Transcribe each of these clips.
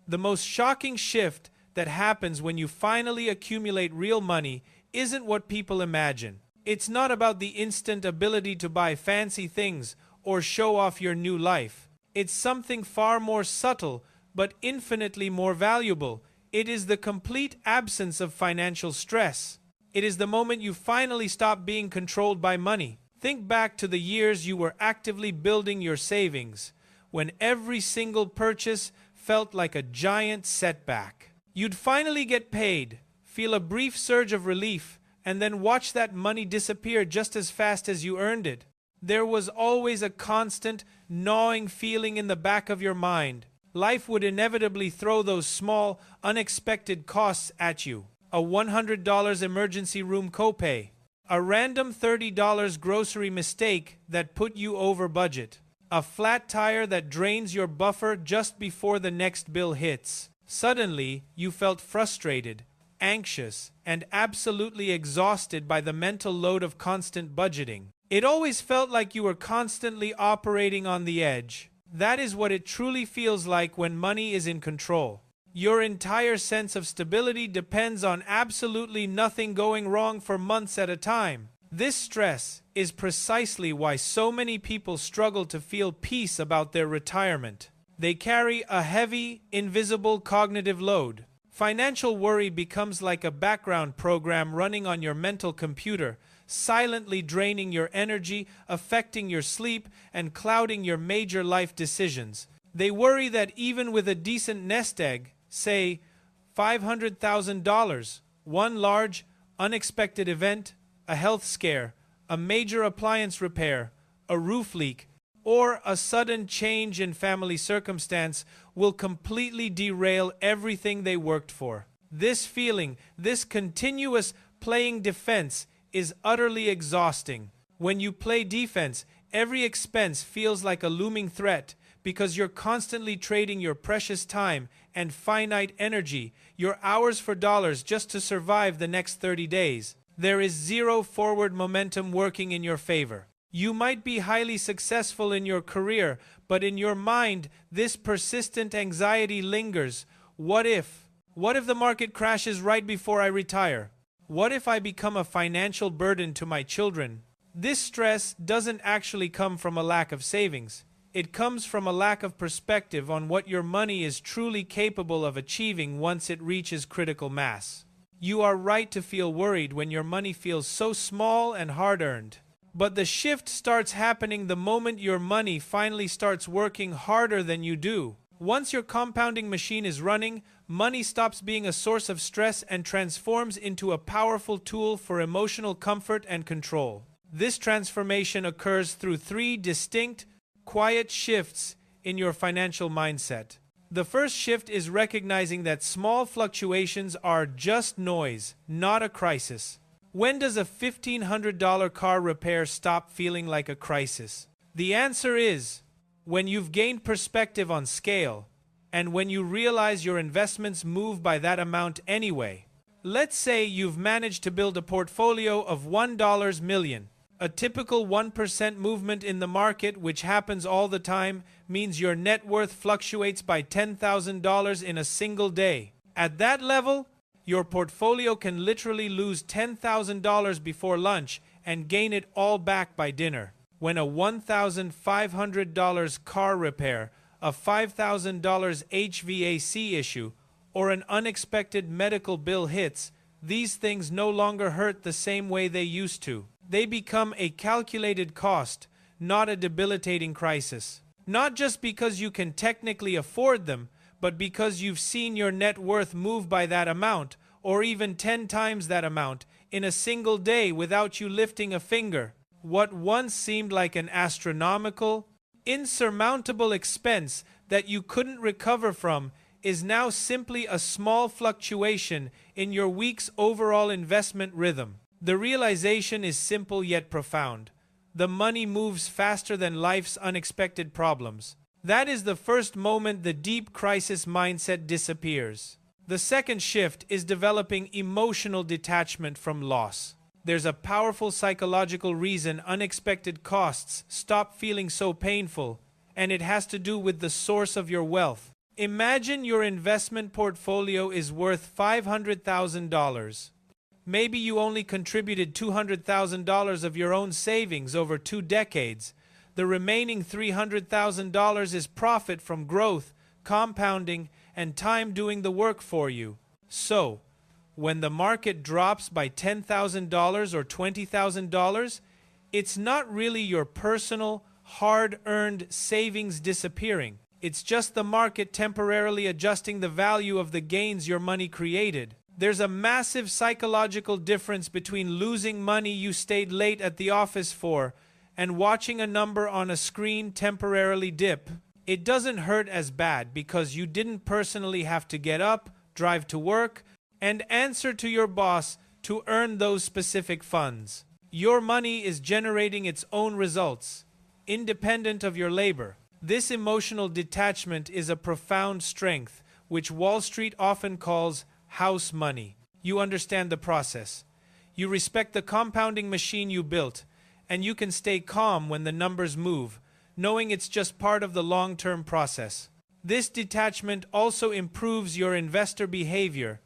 The most shocking shift that happens when you finally accumulate real money isn't what people imagine. It's not about the instant ability to buy fancy things or show off your new life. It's something far more subtle but infinitely more valuable. It is the complete absence of financial stress. It is the moment you finally stop being controlled by money. Think back to the years you were actively building your savings, when every single purchase felt like a giant setback. You'd finally get paid, feel a brief surge of relief, and then watch that money disappear just as fast as you earned it. There was always a constant, gnawing feeling in the back of your mind. Life would inevitably throw those small, unexpected costs at you. A $100 emergency room copay. A random $30 grocery mistake that put you over budget. A flat tire that drains your buffer just before the next bill hits. Suddenly, you felt frustrated, anxious, and absolutely exhausted by the mental load of constant budgeting. It always felt like you were constantly operating on the edge. That is what it truly feels like when money is in control. Your entire sense of stability depends on absolutely nothing going wrong for months at a time. This stress is precisely why so many people struggle to feel peace about their retirement. They carry a heavy, invisible cognitive load. Financial worry becomes like a background program running on your mental computer, silently draining your energy, affecting your sleep, and clouding your major life decisions. They worry that even with a decent nest egg, say $500,000, one large, unexpected event, a health scare, a major appliance repair, a roof leak, or a sudden change in family circumstance will completely derail everything they worked for. This feeling, this continuous playing defense, is utterly exhausting. When you play defense, every expense feels like a looming threat because you're constantly trading your precious time and finite energy, your hours for dollars just to survive the next 30 days. There is zero forward momentum working in your favor. You might be highly successful in your career, but in your mind, this persistent anxiety lingers. What if? What if the market crashes right before I retire? What if I become a financial burden to my children? This stress doesn't actually come from a lack of savings. It comes from a lack of perspective on what your money is truly capable of achieving once it reaches critical mass. You are right to feel worried when your money feels so small and hard-earned. But the shift starts happening the moment your money finally starts working harder than you do. Once your compounding machine is running, money stops being a source of stress and transforms into a powerful tool for emotional comfort and control. This transformation occurs through three distinct, quiet shifts in your financial mindset. The first shift is recognizing that small fluctuations are just noise, not a crisis. When does a $1,500 car repair stop feeling like a crisis? The answer is when you've gained perspective on scale and when you realize your investments move by that amount anyway. Let's say you've managed to build a portfolio of $1 million. A typical 1% movement in the market, which happens all the time, means your net worth fluctuates by $10,000 in a single day. At that level, your portfolio can literally lose $10,000 before lunch and gain it all back by dinner. When a $1,500 car repair, a $5,000 HVAC issue, or an unexpected medical bill hits, these things no longer hurt the same way they used to. They become a calculated cost, not a debilitating crisis. Not just because you can technically afford them, but because you've seen your net worth move by that amount, or even 10 times that amount, in a single day without you lifting a finger. What once seemed like an astronomical, insurmountable expense that you couldn't recover from is now simply a small fluctuation in your week's overall investment rhythm. The realization is simple yet profound. The money moves faster than life's unexpected problems. That is the first moment the deep crisis mindset disappears. The second shift is developing emotional detachment from loss. There's a powerful psychological reason unexpected costs stop feeling so painful, and it has to do with the source of your wealth. Imagine your investment portfolio is worth $500,000. Maybe you only contributed $200,000 of your own savings over 2 decades. The remaining $300,000 is profit from growth, compounding, and time doing the work for you. So, when the market drops by $10,000 or $20,000, it's not really your personal, hard-earned savings disappearing. It's just the market temporarily adjusting the value of the gains your money created. There's a massive psychological difference between losing money you stayed late at the office for and watching a number on a screen temporarily dip. It doesn't hurt as bad because you didn't personally have to get up, drive to work, and answer to your boss to earn those specific funds. Your money is generating its own results, independent of your labor. This emotional detachment is a profound strength, which Wall Street often calls house money. You understand the process. You respect the compounding machine you built, and you can stay calm when the numbers move, knowing it's just part of the long-term process. This detachment also improves your investor behavior.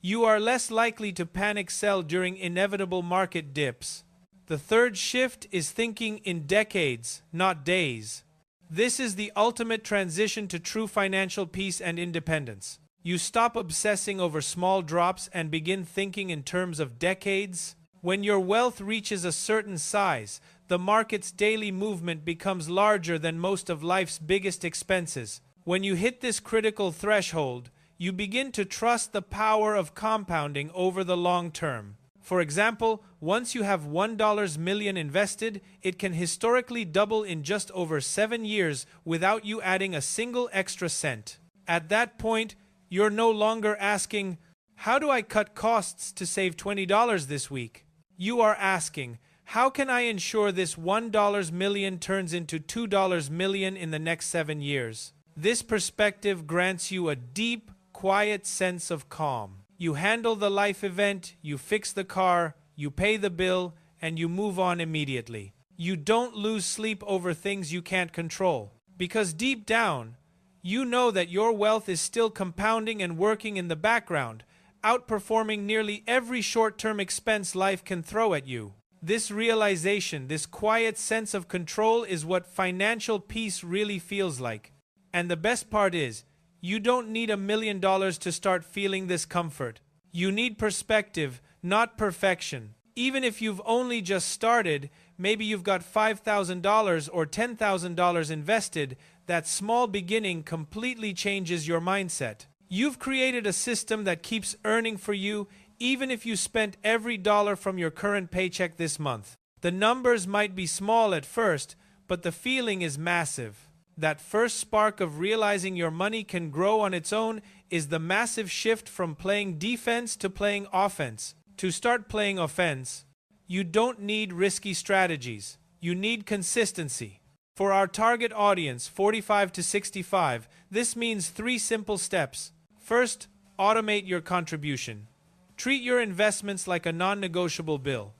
You are less likely to panic sell during inevitable market dips. The third shift is thinking in decades, not days. This is the ultimate transition to true financial peace and independence. You stop obsessing over small drops and begin thinking in terms of decades. When your wealth reaches a certain size, the market's daily movement becomes larger than most of life's biggest expenses. When you hit this critical threshold, you begin to trust the power of compounding over the long term. For example, once you have $1 million invested, it can historically double in just over 7 years without you adding a single extra cent. At that point, you're no longer asking, how do I cut costs to save $20 this week? You are asking, how can I ensure this $1 million turns into $2 million in the next 7 years? This perspective grants you a deep, quiet sense of calm. You handle the life event, you fix the car, you pay the bill, and you move on immediately. You don't lose sleep over things you can't control. Because deep down, you know that your wealth is still compounding and working in the background, outperforming nearly every short-term expense life can throw at you. This realization, this quiet sense of control is what financial peace really feels like. And the best part is, you don't need $1 million to start feeling this comfort. You need perspective, not perfection. Even if you've only just started, maybe you've got $5,000 or $10,000 invested, that small beginning completely changes your mindset. You've created a system that keeps earning for you even if you spent every dollar from your current paycheck this month. The numbers might be small at first, but the feeling is massive. That first spark of realizing your money can grow on its own is the massive shift from playing defense to playing offense. To start playing offense, you don't need risky strategies. You need consistency. For our target audience, 45 to 65, this means 3 simple steps. First, automate your contribution. Treat your investments like a non-negotiable bill.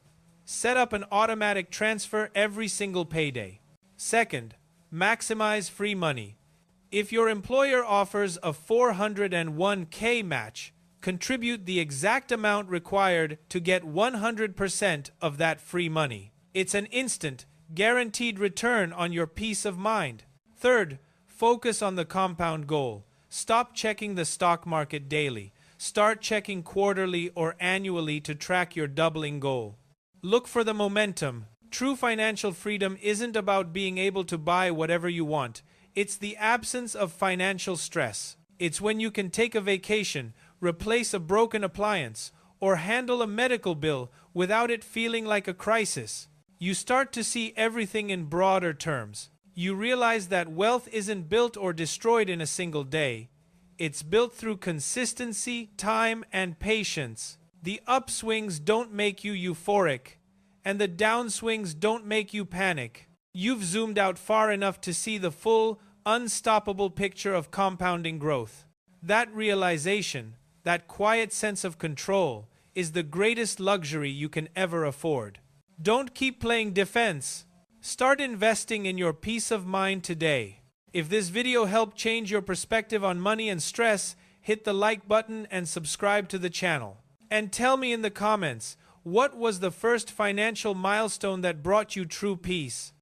Set up an automatic transfer every single payday. Second, maximize free money. If your employer offers a 401k match, contribute the exact amount required to get 100% of that free money. It's an instant, guaranteed return on your peace of mind. Third, focus on the compound goal. Stop checking the stock market daily. Start checking quarterly or annually to track your doubling goal. Look for the momentum. True financial freedom isn't about being able to buy whatever you want. It's the absence of financial stress. It's when you can take a vacation, replace a broken appliance, or handle a medical bill without it feeling like a crisis. You start to see everything in broader terms. You realize that wealth isn't built or destroyed in a single day. It's built through consistency, time, and patience. The upswings don't make you euphoric, and the downswings don't make you panic. You've zoomed out far enough to see the full, unstoppable picture of compounding growth. That realization, that quiet sense of control, is the greatest luxury you can ever afford. Don't keep playing defense. Start investing in your peace of mind today. If this video helped change your perspective on money and stress, hit the like button and subscribe to the channel. And tell me in the comments, what was the first financial milestone that brought you true peace?